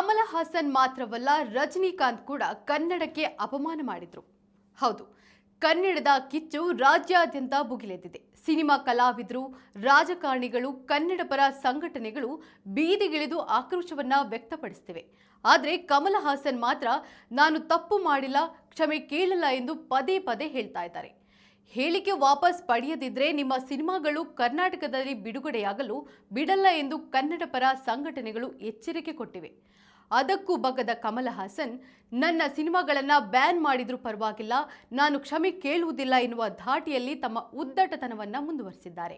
ಕಮಲ ಹಾಸನ್ ಮಾತ್ರವಲ್ಲ, ರಜನಿಕಾಂತ್ ಕೂಡ ಕನ್ನಡಕ್ಕೆ ಅಪಮಾನ ಮಾಡಿದ್ರು. ಹೌದು, ಕನ್ನಡದ ಕಿಚ್ಚು ರಾಜ್ಯಾದ್ಯಂತ ಭುಗಿಲೆದ್ದಿದೆ. ಸಿನಿಮಾ ಕಲಾವಿದರು, ರಾಜಕಾರಣಿಗಳು, ಕನ್ನಡ ಪರ ಸಂಘಟನೆಗಳು ಬೀದಿಗಿಳಿದು ಆಕ್ರೋಶವನ್ನ ವ್ಯಕ್ತಪಡಿಸುತ್ತಿವೆ. ಆದರೆ ಕಮಲ ಹಾಸನ್ ಮಾತ್ರ ನಾನು ತಪ್ಪು ಮಾಡಿಲ್ಲ, ಕ್ಷಮೆ ಕೇಳಲ್ಲ ಎಂದು ಪದೇ ಪದೇ ಹೇಳ್ತಾ ಇದ್ದಾರೆ. ಹೇಳಿಕೆ ವಾಪಸ್ ಪಡೆಯದಿದ್ರೆ ನಿಮ್ಮ ಸಿನಿಮಾಗಳು ಕರ್ನಾಟಕದಲ್ಲಿ ಬಿಡುಗಡೆಯಾಗಲು ಬಿಡಲ್ಲ ಎಂದು ಕನ್ನಡ ಪರ ಸಂಘಟನೆಗಳು ಎಚ್ಚರಿಕೆ ಕೊಟ್ಟಿವೆ. ಅದಕ್ಕೂ ಬಗ್ಗದ ಕಮಲ ಹಾಸನ್, ನನ್ನ ಸಿನಿಮಾಗಳನ್ನ ಬ್ಯಾನ್ ಮಾಡಿದ್ರೂ ಪರವಾಗಿಲ್ಲ, ನಾನು ಕ್ಷಮೆ ಕೇಳುವುದಿಲ್ಲ ಎನ್ನುವ ಧಾಟಿಯಲ್ಲಿ ತಮ್ಮ ಉದ್ದಟತನವನ್ನ ಮುಂದುವರಿಸಿದ್ದಾರೆ.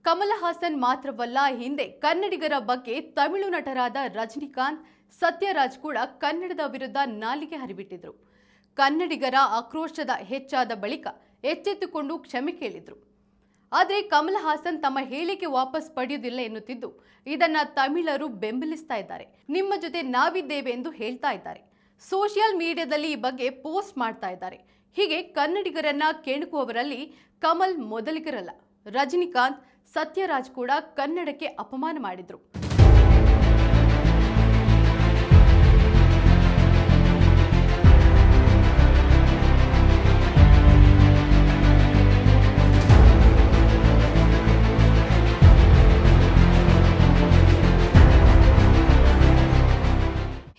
ಕಮಲ ಹಾಸನ್ ಮಾತ್ರವಲ್ಲ, ಹಿಂದೆ ಕನ್ನಡಿಗರ ಬಗ್ಗೆ ತಮಿಳು ನಟರಾದ ರಜನಿಕಾಂತ್, ಸತ್ಯರಾಜ್ ಕೂಡ ಕನ್ನಡದ ವಿರುದ್ಧ ನಾಲಿಗೆ ಹರಿಬಿಟ್ಟಿದ್ರು. ಕನ್ನಡಿಗರ ಆಕ್ರೋಶದ ಹೆಚ್ಚಾದ ಬಳಿಕ ಎಚ್ಚೆತ್ತುಕೊಂಡು ಕ್ಷಮೆ ಕೇಳಿದ್ರು. ಆದರೆ ಕಮಲ ಹಾಸನ್ ತಮ್ಮ ಹೇಳಿಕೆ ವಾಪಸ್ ಪಡೆಯುವುದಿಲ್ಲ ಎನ್ನುತ್ತಿದ್ದು, ಇದನ್ನ ತಮಿಳರು ಬೆಂಬಲಿಸ್ತಾ ಇದ್ದಾರೆ. ನಿಮ್ಮ ಜೊತೆ ನಾವಿದ್ದೇವೆ ಎಂದು ಹೇಳ್ತಾ ಇದ್ದಾರೆ. ಸೋಷಿಯಲ್ ಮೀಡಿಯಾದಲ್ಲಿ ಈ ಬಗ್ಗೆ ಪೋಸ್ಟ್ ಮಾಡ್ತಾ ಇದ್ದಾರೆ. ಹೀಗೆ ಕನ್ನಡಿಗರನ್ನ ಕೆಣಕುವವರಲ್ಲಿ ಕಮಲ್ ಮೊದಲಿಗರಲ್ಲ. ರಜನಿಕಾಂತ್, ಸತ್ಯರಾಜ್ ಕೂಡ ಕನ್ನಡಕ್ಕೆ ಅಪಮಾನ ಮಾಡಿದ್ರು.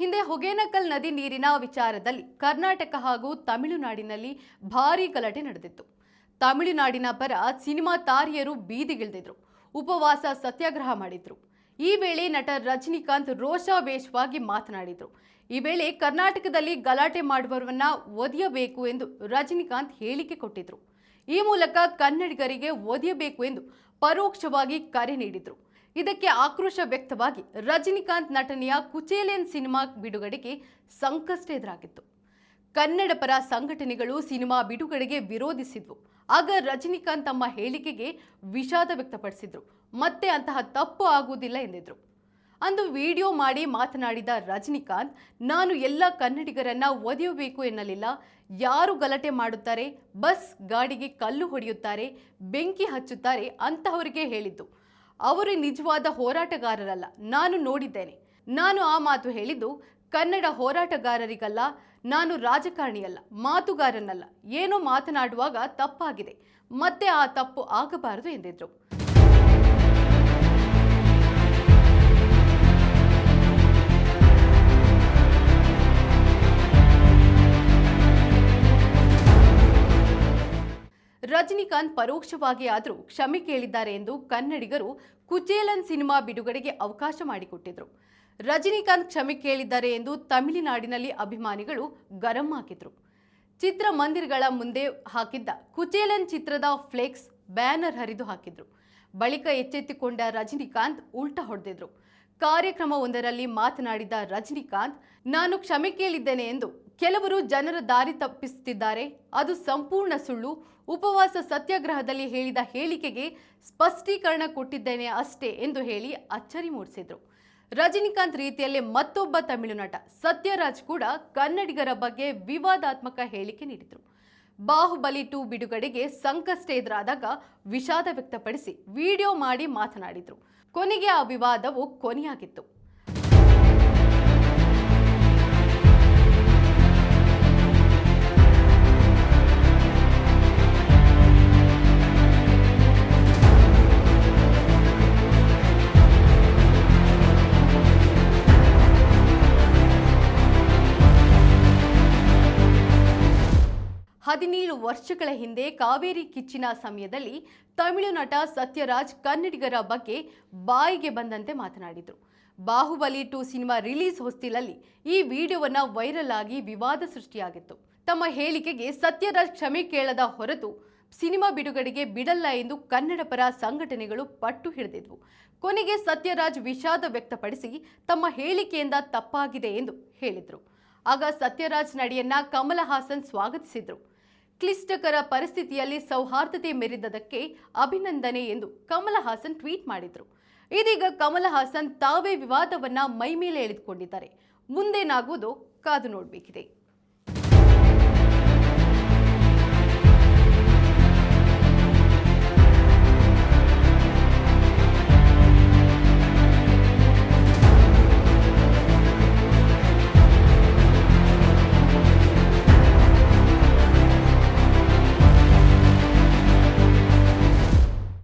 ಹಿಂದೆ ಹೊಗೇನಕಲ್ ನದಿ ನೀರಿನ ವಿಚಾರದಲ್ಲಿ ಕರ್ನಾಟಕ ಹಾಗೂ ತಮಿಳುನಾಡಿನಲ್ಲಿ ಭಾರೀ ಗಲಾಟೆ ನಡೆದಿತ್ತು. ತಮಿಳುನಾಡಿನ ಪರ ಸಿನಿಮಾ ತಾರಿಯರು ಬೀದಿಗಿಳಿದಿದ್ರು, ಉಪವಾಸ ಸತ್ಯಾಗ್ರಹ ಮಾಡಿದ್ರು. ಈ ವೇಳೆ ನಟ ರಜನಿಕಾಂತ್ ರೋಷಾವೇಶವಾಗಿ ಮಾತನಾಡಿದ್ರು. ಈ ವೇಳೆ ಕರ್ನಾಟಕದಲ್ಲಿ ಗಲಾಟೆ ಮಾಡುವವರನ್ನ ಒದೆಯಬೇಕು ಎಂದು ರಜನಿಕಾಂತ್ ಹೇಳಿಕೆ ಕೊಟ್ಟಿದ್ರು. ಈ ಮೂಲಕ ಕನ್ನಡಿಗರಿಗೆ ಒದೆಯಬೇಕು ಎಂದು ಪರೋಕ್ಷವಾಗಿ ಕರೆ ನೀಡಿದ್ರು. ಇದಕ್ಕೆ ಆಕ್ರೋಶ ವ್ಯಕ್ತವಾಗಿ ರಜನಿಕಾಂತ್ ನಟನೆಯ ಕುಚೇಲನ್ ಸಿನಿಮಾ ಬಿಡುಗಡೆಗೆ ಸಂಕಷ್ಟ ಎದುರಾಗಿತ್ತು. ಕನ್ನಡ ಪರ ಸಂಘಟನೆಗಳು ಸಿನಿಮಾ ಬಿಡುಗಡೆಗೆ ವಿರೋಧಿಸಿದ್ವು. ಆಗ ರಜನಿಕಾಂತ್ ತಮ್ಮ ಹೇಳಿಕೆಗೆ ವಿಷಾದ ವ್ಯಕ್ತಪಡಿಸಿದ್ರು. ಮತ್ತೆ ಅಂತಹ ತಪ್ಪು ಆಗುವುದಿಲ್ಲ ಎಂದಿದ್ರು. ಅಂದು ವಿಡಿಯೋ ಮಾಡಿ ಮಾತನಾಡಿದ ರಜನಿಕಾಂತ್, ನಾನು ಎಲ್ಲ ಕನ್ನಡಿಗರನ್ನ ಒದೆಯಬೇಕು ಎನ್ನಲಿಲ್ಲ. ಯಾರು ಗಲಾಟೆ ಮಾಡುತ್ತಾರೆ, ಬಸ್ ಗಾಡಿಗೆ ಕಲ್ಲು ಹೊಡೆಯುತ್ತಾರೆ, ಬೆಂಕಿ ಹಚ್ಚುತ್ತಾರೆ, ಅಂತಹವರಿಗೆ ಹೇಳಿದ್ದು. ಅವರು ನಿಜವಾದ ಹೋರಾಟಗಾರರಲ್ಲ, ನಾನು ನೋಡಿದ್ದೇನೆ. ನಾನು ಆ ಮಾತು ಹೇಳಿದ್ದು ಕನ್ನಡ ಹೋರಾಟಗಾರರಿಗಲ್ಲ, ನಾನು ರಾಜಕಾರಣಿಯಲ್ಲ, ಮಾತುಗಾರನಲ್ಲ. ಏನೋ ಮಾತನಾಡುವಾಗ ತಪ್ಪಾಗಿದೆ, ಮತ್ತೆ ಆ ತಪ್ಪು ಆಗಬಾರದು ಎಂದಿದ್ರು. ರಜನಿಕಾಂತ್ ಪರೋಕ್ಷವಾಗಿ ಆದರೂ ಕ್ಷಮೆ ಕೇಳಿದ್ದಾರೆ ಎಂದು ಕನ್ನಡಿಗರು ಕುಚೇಲನ್ ಸಿನಿಮಾ ಬಿಡುಗಡೆಗೆ ಅವಕಾಶ ಮಾಡಿಕೊಟ್ಟಿದ್ರು. ರಜನಿಕಾಂತ್ ಕ್ಷಮೆ ಕೇಳಿದ್ದಾರೆ ಎಂದು ತಮಿಳುನಾಡಿನಲ್ಲಿ ಅಭಿಮಾನಿಗಳು ಗರಂ ಹಾಕಿದ್ರು. ಚಿತ್ರಮಂದಿರಗಳ ಮುಂದೆ ಹಾಕಿದ್ದ ಕುಚೇಲನ್ ಚಿತ್ರದ ಫ್ಲೆಕ್ಸ್, ಬ್ಯಾನರ್ ಹರಿದು ಹಾಕಿದ್ರು. ಬಳಿಕ ಎಚ್ಚೆತ್ತುಕೊಂಡ ರಜನಿಕಾಂತ್ ಉಲ್ಟಾ ಹೊಡೆದಿದ್ರು. ಕಾರ್ಯಕ್ರಮವೊಂದರಲ್ಲಿ ಮಾತನಾಡಿದ ರಜನಿಕಾಂತ್, ನಾನು ಕ್ಷಮೆ ಕೇಳಿದ್ದೇನೆ ಎಂದು ಕೆಲವರು ಜನರ ದಾರಿ ತಪ್ಪಿಸುತ್ತಿದ್ದಾರೆ, ಅದು ಸಂಪೂರ್ಣ ಸುಳ್ಳು. ಉಪವಾಸ ಸತ್ಯಾಗ್ರಹದಲ್ಲಿ ಹೇಳಿದ ಹೇಳಿಕೆಗೆ ಸ್ಪಷ್ಟೀಕರಣ ಕೊಟ್ಟಿದ್ದೇನೆ ಅಷ್ಟೇ ಎಂದು ಹೇಳಿ ಅಚ್ಚರಿ ಮೂಡಿಸಿದ್ರು. ರಜನಿಕಾಂತ್ ರೀತಿಯಲ್ಲೇ ಮತ್ತೊಬ್ಬ ತಮಿಳು ನಟ ಸತ್ಯರಾಜ್ ಕೂಡ ಕನ್ನಡಿಗರ ಬಗ್ಗೆ ವಿವಾದಾತ್ಮಕ ಹೇಳಿಕೆ ನೀಡಿದ್ರು. ಬಾಹುಬಲಿ 2 ಬಿಡುಗಡೆಗೆ ಸಂಕಷ್ಟ ಎದುರಾದಾಗ ವಿಷಾದ ವ್ಯಕ್ತಪಡಿಸಿ ವಿಡಿಯೋ ಮಾಡಿ ಮಾತನಾಡಿದ್ರು. ಕೊನೆಗೆ ಆ ವಿವಾದವು ಕೊನೆಯಾಗಿತ್ತು. ಹದಿನೇಳು ವರ್ಷಗಳ ಹಿಂದೆ ಕಾವೇರಿ ಕಿಚ್ಚಿನ ಸಮಯದಲ್ಲಿ ತಮಿಳು ನಟ ಸತ್ಯರಾಜ್ ಕನ್ನಡಿಗರ ಬಗ್ಗೆ ಬಾಯಿಗೆ ಬಂದಂತೆ ಮಾತನಾಡಿದರು. ಬಾಹುಬಲಿ 2 ಸಿನಿಮಾ ರಿಲೀಸ್ ಹೊಸ್ತಿಲಲ್ಲಿ ಈ ವಿಡಿಯೋವನ್ನ ವೈರಲ್ ಆಗಿ ವಿವಾದ ಸೃಷ್ಟಿಯಾಗಿತ್ತು. ತಮ್ಮ ಹೇಳಿಕೆಗೆ ಸತ್ಯರಾಜ್ ಕ್ಷಮೆ ಕೇಳದ ಹೊರತು ಸಿನಿಮಾ ಬಿಡುಗಡೆಗೆ ಬಿಡಲ್ಲ ಎಂದು ಕನ್ನಡ ಪರ ಸಂಘಟನೆಗಳು ಪಟ್ಟು ಹಿಡಿದಿದ್ವು. ಕೊನೆಗೆ ಸತ್ಯರಾಜ್ ವಿಷಾದ ವ್ಯಕ್ತಪಡಿಸಿ ತಮ್ಮ ಹೇಳಿಕೆಯಿಂದ ತಪ್ಪಾಗಿದೆ ಎಂದು ಹೇಳಿದರು. ಆಗ ಸತ್ಯರಾಜ್ ನಡೆಯನ್ನ ಕಮಲ ಹಾಸನ್ ಸ್ವಾಗತಿಸಿದ್ರು. ಕ್ಲಿಷ್ಟಕರ ಪರಿಸ್ಥಿತಿಯಲ್ಲಿ ಸೌಹಾರ್ದತೆ ಮೆರೆದದಕ್ಕೆ ಅಭಿನಂದನೆ ಎಂದು ಕಮಲ ಹಾಸನ್ ಟ್ವೀಟ್ ಮಾಡಿದ್ರು. ಇದೀಗ ಕಮಲ ಹಾಸನ್ ತಾವೇ ವಿವಾದವನ್ನ ಮೈಮೇಲೆ ಎಳೆದುಕೊಂಡಿದ್ದಾರೆ. ಮುಂದೇನಾಗುವುದು ಕಾದು ನೋಡಬೇಕಿದೆ.